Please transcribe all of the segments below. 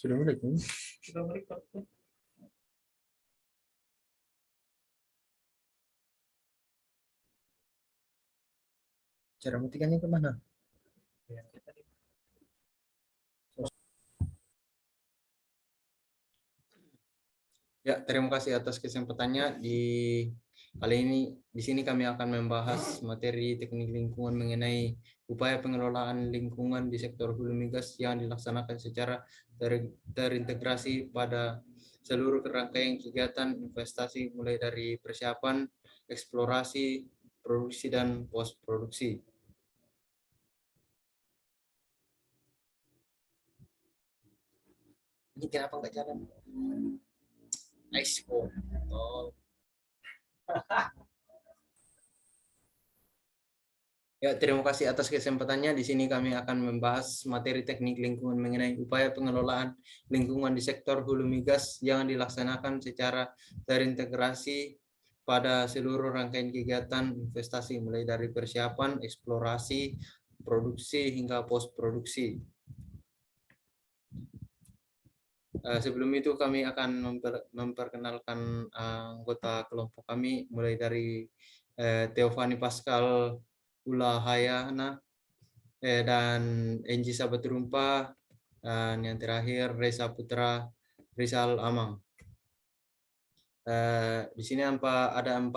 Sudah mulai kan? Sudah merecord tuh. Cara matikannya kemana? Ya, kita di- Ya, terima kasih atas kesempatannya. Kali ini di sini kami akan membahas materi teknik lingkungan mengenai upaya pengelolaan lingkungan di sektor hulu migas yang dilaksanakan secara terintegrasi pada seluruh rangkaian kegiatan investasi mulai dari persiapan, eksplorasi, produksi dan post produksi. Ini kenapa nggak jalan? Ice oh. Ya, terima kasih atas kesempatannya. Di sini kami akan membahas materi teknik lingkungan mengenai upaya pengelolaan lingkungan di sektor hulu migas yang dilaksanakan secara terintegrasi pada seluruh rangkaian kegiatan investasi mulai dari persiapan, eksplorasi, produksi hingga post produksi. Sebelum itu kami akan memperkenalkan anggota kelompok kami mulai dari Teofani Pascal Ulahayana dan Enji Sabaturumpa, dan yang terakhir Reza Putra Rizal Amang. Di sini ada 4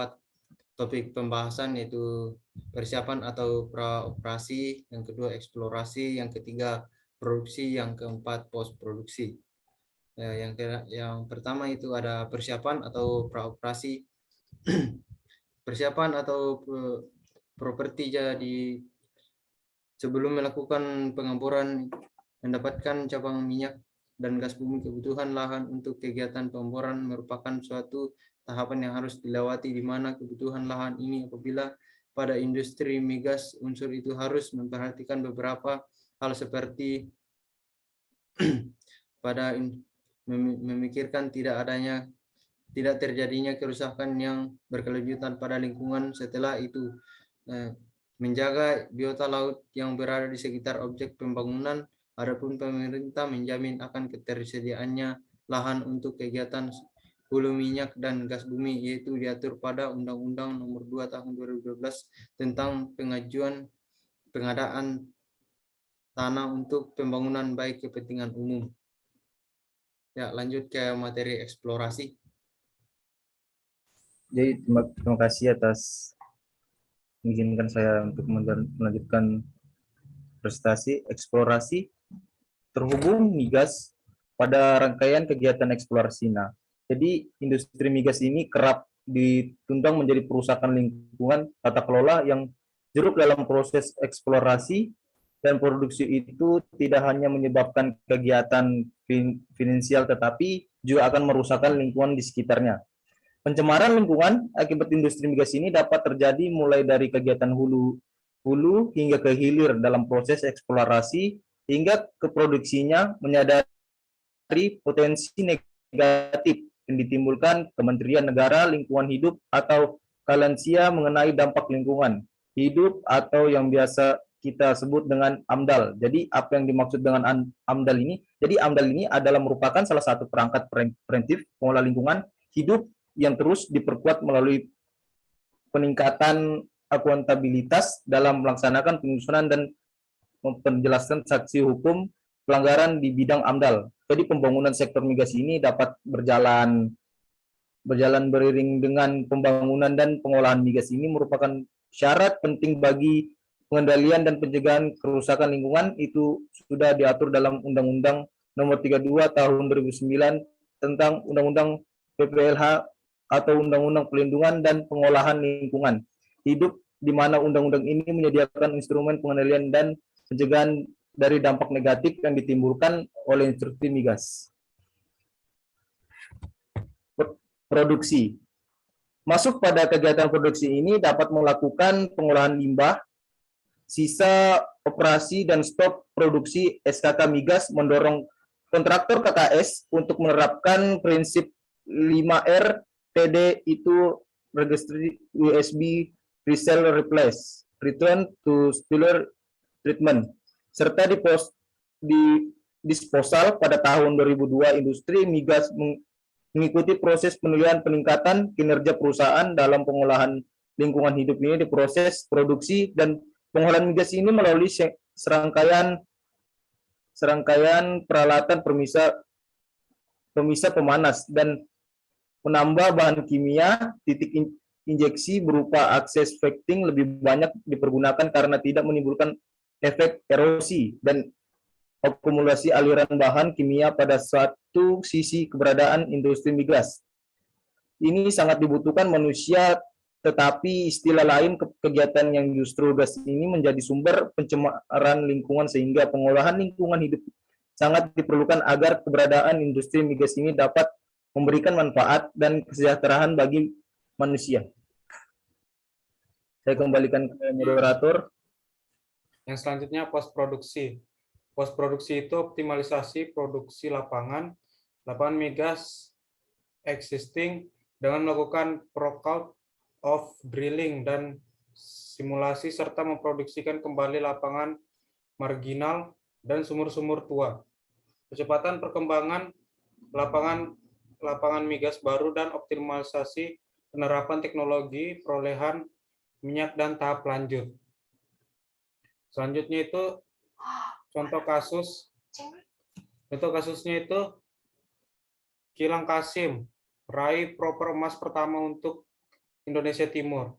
topik pembahasan, yaitu persiapan atau praoperasi, yang kedua eksplorasi, yang ketiga produksi, yang keempat post produksi. Yang pertama itu ada persiapan atau praoperasi. Persiapan atau properti jadi sebelum melakukan pengemburan, mendapatkan cabang minyak dan gas bumi, kebutuhan lahan untuk kegiatan pengeboran merupakan suatu tahapan yang harus dilewati, di mana kebutuhan lahan ini apabila pada industri migas unsur itu harus memperhatikan beberapa hal seperti pada memikirkan tidak terjadinya kerusakan yang berkelanjutan pada lingkungan. Setelah itu menjaga biota laut yang berada di sekitar objek pembangunan. Adapun pemerintah menjamin akan ketersediaannya lahan untuk kegiatan hulu minyak dan gas bumi, yaitu diatur pada Undang-Undang Nomor 2 Tahun 2012 tentang pengadaan tanah untuk pembangunan baik kepentingan umum. Ya, lanjut ke materi eksplorasi. Jadi terima kasih atas mengizinkan saya untuk melanjutkan presentasi eksplorasi terhubung migas pada rangkaian kegiatan eksplorasi. Nah, jadi industri migas ini kerap dituntang menjadi perusakan lingkungan tata kelola yang jeruk dalam proses eksplorasi dan produksi itu tidak hanya menyebabkan kegiatan finansial tetapi juga akan merusakkan lingkungan di sekitarnya. Pencemaran lingkungan akibat industri migas ini dapat terjadi mulai dari kegiatan hulu hingga ke hilir dalam proses eksplorasi hingga ke produksinya, menyadari potensi negatif yang ditimbulkan Kementerian Negara Lingkungan Hidup atau Kalansia mengenai dampak lingkungan hidup atau yang biasa kita sebut dengan AMDAL. Jadi apa yang dimaksud dengan AMDAL ini? Jadi AMDAL ini adalah merupakan salah satu perangkat preventif pengelola lingkungan hidup yang terus diperkuat melalui peningkatan akuntabilitas dalam melaksanakan penyusunan dan penjelasan saksi hukum pelanggaran di bidang AMDAL. Jadi pembangunan sektor migas ini dapat berjalan beriring dengan pembangunan dan pengolahan migas ini merupakan syarat penting bagi pengendalian dan pencegahan kerusakan lingkungan. Itu sudah diatur dalam Undang-Undang Nomor 32 Tahun 2009 tentang Undang-Undang PPLH atau Undang-Undang Pelindungan dan Pengolahan Lingkungan Hidup, di mana undang-undang ini menyediakan instrumen pengendalian dan pencegahan dari dampak negatif yang ditimbulkan oleh industri migas. Produksi. Masuk pada kegiatan produksi ini dapat melakukan pengolahan limbah, sisa operasi dan stop produksi SKK migas, mendorong kontraktor KKS untuk menerapkan prinsip 5R TD, itu registry USB resell replace, return to spiller treatment, serta disposal pada tahun 2002, industri migas mengikuti proses penilaian kinerja perusahaan dalam pengolahan lingkungan hidup ini di proses produksi dan pengolahan migas ini melalui serangkaian peralatan pemisah pemanas dan menambah bahan kimia. Titik injeksi berupa akses vacuum lebih banyak dipergunakan karena tidak menimbulkan efek erosi dan akumulasi aliran bahan kimia pada satu sisi keberadaan industri migas. Ini sangat dibutuhkan manusia, tetapi istilah lain kegiatan yang justru gas ini menjadi sumber pencemaran lingkungan sehingga pengolahan lingkungan hidup sangat diperlukan agar keberadaan industri migas ini dapat memberikan manfaat dan kesejahteraan bagi manusia. Saya kembalikan ke moderator. Yang selanjutnya post-produksi. Post-produksi itu optimalisasi produksi lapangan migas existing dengan melakukan workout of drilling dan simulasi serta memproduksikan kembali lapangan marginal dan sumur-sumur tua. Percepatan perkembangan lapangan migas baru dan optimalisasi penerapan teknologi perolehan minyak dan tahap lanjut. Selanjutnya itu contoh kasusnya itu Kilang Kasim raih proper emas pertama untuk Indonesia Timur.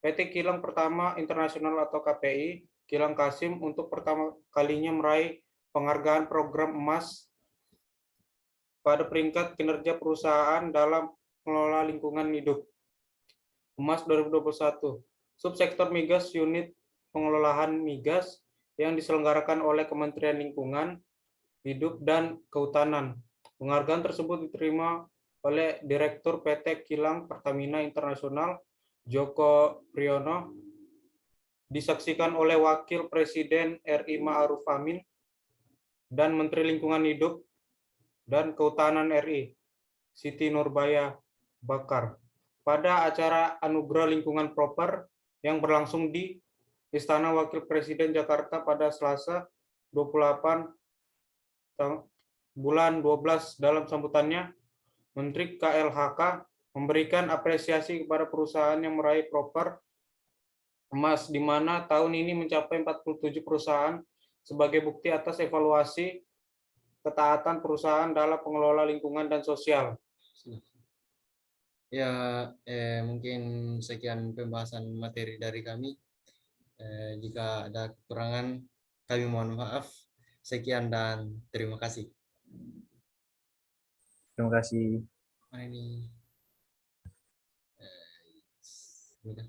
PT Kilang Pertama Internasional atau KPI Kilang Kasim untuk pertama kalinya meraih penghargaan program emas pada peringkat kinerja perusahaan dalam mengelola lingkungan hidup. Emas 2021. Subsektor migas unit pengelolaan migas yang diselenggarakan oleh Kementerian Lingkungan Hidup dan Kehutanan. Penghargaan tersebut diterima oleh Direktur PT Kilang Pertamina Internasional Joko Priyono, disaksikan oleh Wakil Presiden RI Ma'ruf Amin dan Menteri Lingkungan Hidup dan Kehutanan RI Siti Nurbaya Bakar pada acara Anugerah Lingkungan Proper yang berlangsung di Istana Wakil Presiden Jakarta pada Selasa 28 bulan 12. Dalam sambutannya, Menteri KLHK memberikan apresiasi kepada perusahaan yang meraih proper emas, di mana tahun ini mencapai 47 perusahaan sebagai bukti atas evaluasi ketaatan perusahaan dalam pengelola lingkungan dan sosial. Ya, mungkin sekian pembahasan materi dari kami. Jika ada kekurangan, kami mohon maaf. Sekian dan terima kasih. Terima kasih. Ini. Sudah.